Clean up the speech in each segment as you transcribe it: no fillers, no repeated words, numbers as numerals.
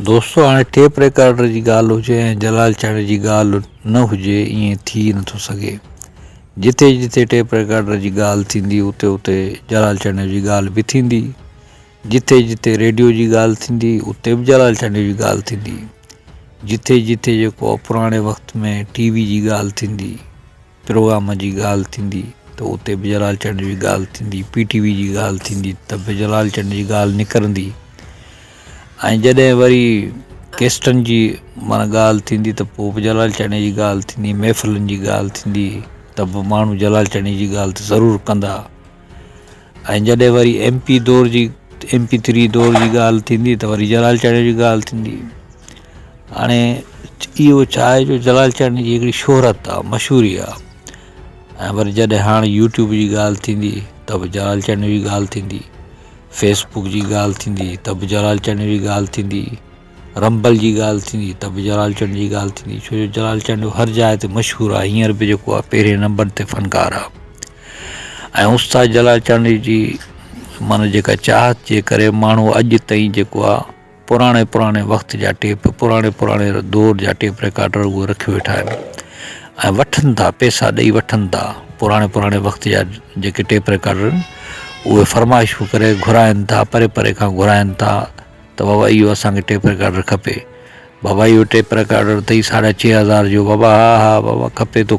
दोस्तों हाणे tape recorder जी ॻाल्हि हुजे ऐं जलाल चाणे जी ॻाल्हि न हुजे ईअं थी नथो सघे। जिथे जिथे टेप रिकॉर्डर जी ॻाल्हि थींदी उते उते जलाल चाणे जी ॻाल्हि बि थींदी। जिथे जिथे रेडियो जी ॻाल्हि थींदी उते बि जलाल चाणे जी ॻाल्हि थींदी। जिथे जिथे जेको पुराणे वक़्त में टीवी जी ॻाल्हि थींदी, प्रोग्राम जी ॻाल्हि थींदी त उते बि जलाल चाणे जी ॻाल्हि थींदी। PTV जी ॻाल्हि थींदी त बि जलाल चाणे जी ॻाल्हि निकिरंदी। ऐं जॾहिं वरी केस्टनि जी माना ॻाल्हि थींदी त पोइ बि जलाल चाणे जी ॻाल्हि थींदी। महफ़िलुनि जी ॻाल्हि थींदी त बि माण्हू जलाल चाणे जी ॻाल्हि त ज़रूरु कंदा। ऐं जॾहिं वरी MP3 दौर जी ॻाल्हि थींदी त वरी जलाल चाणे जी ॻाल्हि थींदी। हाणे इहो छा आहे जो जलाल चाणे जी हिकिड़ी शोहरत आहे, मशहूरी आहे। ऐं वरी जॾहिं हाणे YouTube जी ॻाल्हि थींदी त बि जलाल चाणे जी ॻाल्हि थींदी। फेसबुक जी ॻाल्हि थींदी त बि जलाल चाणे जी ॻाल्हि थींदी। रंबल जी ॻाल्हि थींदी त बि जलाल चाणे जी ॻाल्हि थींदी। छो जो जलाल चाणो हर जाइ ते मशहूरु आहे, हींअर बि जेको आहे पहिरें नंबर ते फ़नकार आहे। ऐं उस्ताद जलाल चाणे जी माना जेका चाहत जे करे माण्हू अॼु ताईं जेको आहे पुराणे वक़्त जा टेप, पुराणे दौर जा टेप रिकॉर्डर उहे रखी वेठा आहिनि ऐं वठनि था, पैसा ॾेई वठनि था। पुराणे वक़्त जा जेके टेप रिकॉर्डर आहिनि उहे फरमाइशूं करे घुराइनि था, परे परे खां घुराइनि था त बाबा इहो असांखे टेप रिकॉर्डर खपे। बाबा इहो टेप रिकॉर्डर अथई 6,500 जो। बाबा हा बाबा खपे थो।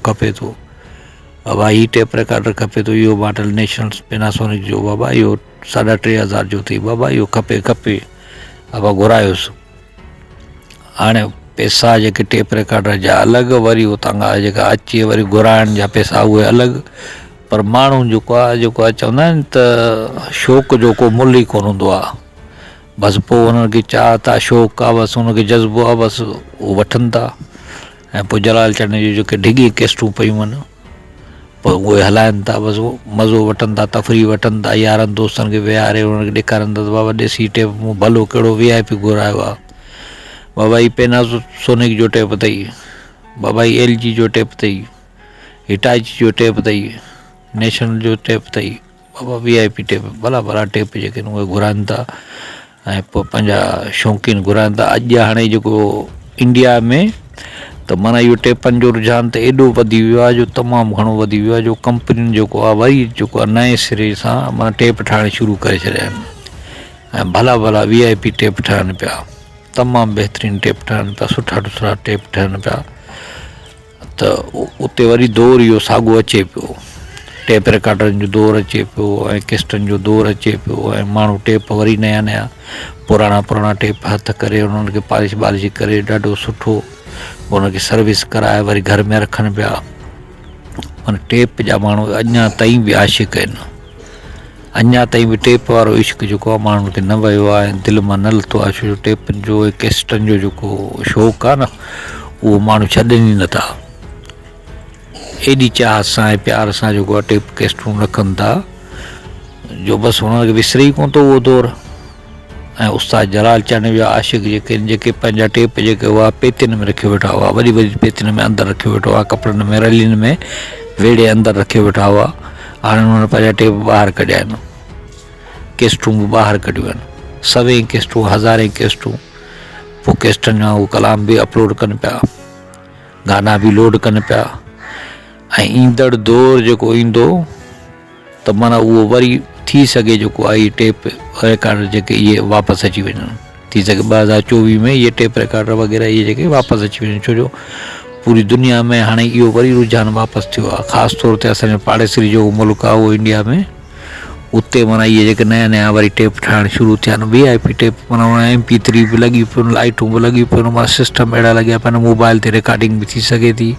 बाबा हीउ टेप रिकॉर्डर खपे थो, इहो मॉडल नेशनल पेनासोनिक जो। बाबा इहो 3,500 जो अथई। बाबा इहो खपे। बाबा घुरायोसि। हाणे पैसा जेके टेप रिकॉर्डर जा अलॻि, वरी उतां खां जेका अचे वरी घुराइण जा पैसा उहे अलॻि। पर माण्हू जेको आहे चवंदा आहिनि त शौक़ु जो को मुल्ह ई कोन हूंदो आहे। बसि पोइ हुननि खे चाहत आहे, शौक़ु आहे, बसि हुनखे जज़्बो आहे, बसि उहो वठनि था। ऐं पोइ जलाल चाणे जी जेके ढिघी केस्टूं पयूं आहिनि पोइ उहे हलाइनि था, बसि उहो मज़ो वठनि था, तफ़री वठनि था। यारनि दोस्तनि खे विहारे हुननि खे ॾेखारनि था त बाबा ॾिसी टेप मूं भलो कहिड़ो VIP घुरायो आहे। बाबा ही पेनासोनिक जो टेप अथई। बाबा ही LG जो टेप अथई। हिटाची जो टेप अथई। नेशनल जो टेप अथई। बाबा VIP टेप, भला टेप जेके आहिनि उहे घुराइनि था ऐं पोइ पंहिंजा शौक़ीन घुराइनि था। अॼु हाणे जेको इंडिया में त माना इहो टेपनि जो रुझान त एॾो वधी वियो आहे जो तमामु घणो वधी वियो आहे जो कंपनियुनि जेको आहे वरी जेको आहे नए सिरे सां माना टेप ठाहिण शुरू करे छॾिया आहिनि ऐं भला VIP टेप ठहनि पिया। तमामु बहितरीनु टेप ठहनि पिया, सुठा टेप ठहनि पिया। त उते वरी दौर इहो साॻियो अचे पियो। टेप रिकॉर्डरनि जो दौर अचे पियो ऐं केस्टनि जो दौर अचे पियो ऐं माण्हू टेप वरी नया पुराणा टेप हथ करे उन्हनि खे पॉलिश करे ॾाढो सुठो उनखे सर्विस कराए वरी घर में रखनि पिया। माना टेप जा माण्हू अञा ताईं बि आशिक़ आहिनि। अञा ताईं बि टेप वारो इश्क जेको आहे माण्हुनि खे न वियो आहे ऐं दिलि मां न लथो आहे। छो जो टेपनि जो ऐं केस्टनि जो जेको शौक़ु आहे न उहो माण्हू छॾनि ई नथा। एॾी चाहत सां ऐं प्यार सां जेको आहे टेप केस्टूं रखनि था जो बसि हुनखे विसरे ई कोन थो उहो दौरु। ऐं उस्ताद जलाल चाणे जा आशिक़ जेके पंहिंजा टेप जेके हुआ पेतियुनि में रखी वेठा हुआ, वॾी पेतियुनि में अंदरि रखी वेठा हुआ, कपिड़नि में रलियुनि में वेड़े अंदरि रखी वेठा हुआ। हाणे हुननि पंहिंजा टेप ॿाहिरि कढिया आहिनि, केस्टूं बि ॿाहिरि कढियूं आहिनि, 100 केस्टूं, 1000 केस्टूं। पोइ केस्टनि जा उहे कलाम बि अपलोड कनि पिया, गाना बि लोड कनि पिया। ऐं ईंदड़ दौरु जेको ईंदो त माना उहो वरी थी सघे जेको आहे इहे टेप रिकॉर्डर जेके इहे वापसि अची वञनि। थी सघे 2024 में इहे टेप रिकॉर्डर वग़ैरह इहे जेके वापसि अची वञनि। छो जो पूरी दुनिया में हाणे इहो वरी रुझान वापसि थियो आहे। ख़ासि तौर ते असांजो पाड़ेसरी जो मुल्क आहे उहो इंडिया में, उते माना इहे जेके नया वरी टेप ठाहिण शुरू थिया आहिनि। VIP टेप माना MP3 बि लॻी पियूं, लाइटूं बि लॻी पियूं, माना सिस्टम अहिड़ा लॻिया पिया आहिनि। मोबाइल ते रिकॉर्डिंग बि थी सघे थी।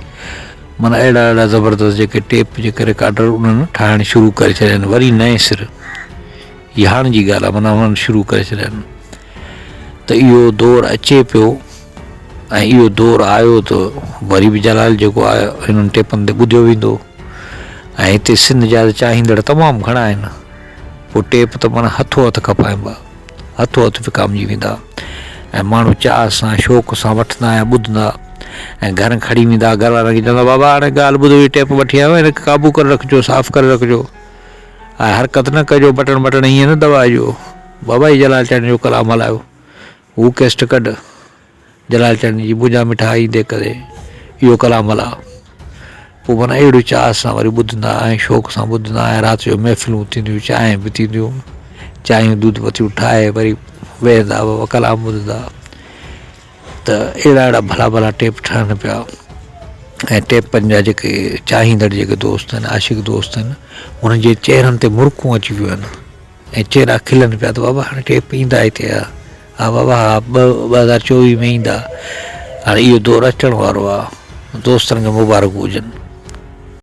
माना अहिड़ा ज़बरदस्त जेके टेप जेके रिकॉर्डर उन्हनि ठाहिण शुरू करे छॾिया आहिनि वरी नए सिर। इहा हाणे जी ॻाल्हि आहे, माना उन्हनि शुरू करे छॾिया आहिनि। त इहो दौरु अचे पियो ऐं इहो दौरु आयो त वरी बि जलाल जेको आहे हिननि टेपनि ते ॿुधियो वेंदो। ऐं हिते सिंध जा चाहींदड़ तमामु घणा आहिनि। पोइ टेप त माना हथो हथ खपाइबा, हथो हथ विकामजी वेंदा ऐं माण्हू चाह सां शौक़ सां वठंदा ऐं ॿुधंदा ऐं घर खणी वेंदा। घर वारनि खे चवंदा बाबा हाणे ॻाल्हि ॿुधो, हीअ टेप वठी आयो, हिनखे क़ाबू करे रखिजो, साफ़ु करे रखिजो, ऐं हरकत न कजो, बटण हीअं न दॿाइजो। बाबा ही जलाल चाणे जो कलाम हलायो, हू केस्ट कढ, जलाल चंद जी भुजा मिठा ईंदे करे इहो कलामल आहे। पोइ माना अहिड़ो चाह सां वरी ॿुधंदा ऐं शौक़ सां ॿुधंदा ऐं राति जो महफ़िलूं थींदियूं, चांहि बि थींदियूं, चांहियूं दूध पतियूं ठाहे वरी वेहंदा बाबा कलाम ॿुधंदा। त अहिड़ा अहिड़ा भला भला टेप ठहनि पिया ऐं टेपनि जा जेके चाहींदड़ जेके दोस्त आहिनि, आशिक़ दोस्त आहिनि, उन्हनि जे चहिरनि ते मुर्कूं अची वियूं आहिनि ऐं चहिरा खिलनि पिया त बाबा हाणे टेप ईंदा हिते हा बाबा हा 2024 में ईंदा, हाणे इहो दौरु अचण वारो आहे, दोस्तनि खे मुबारक हुजनि।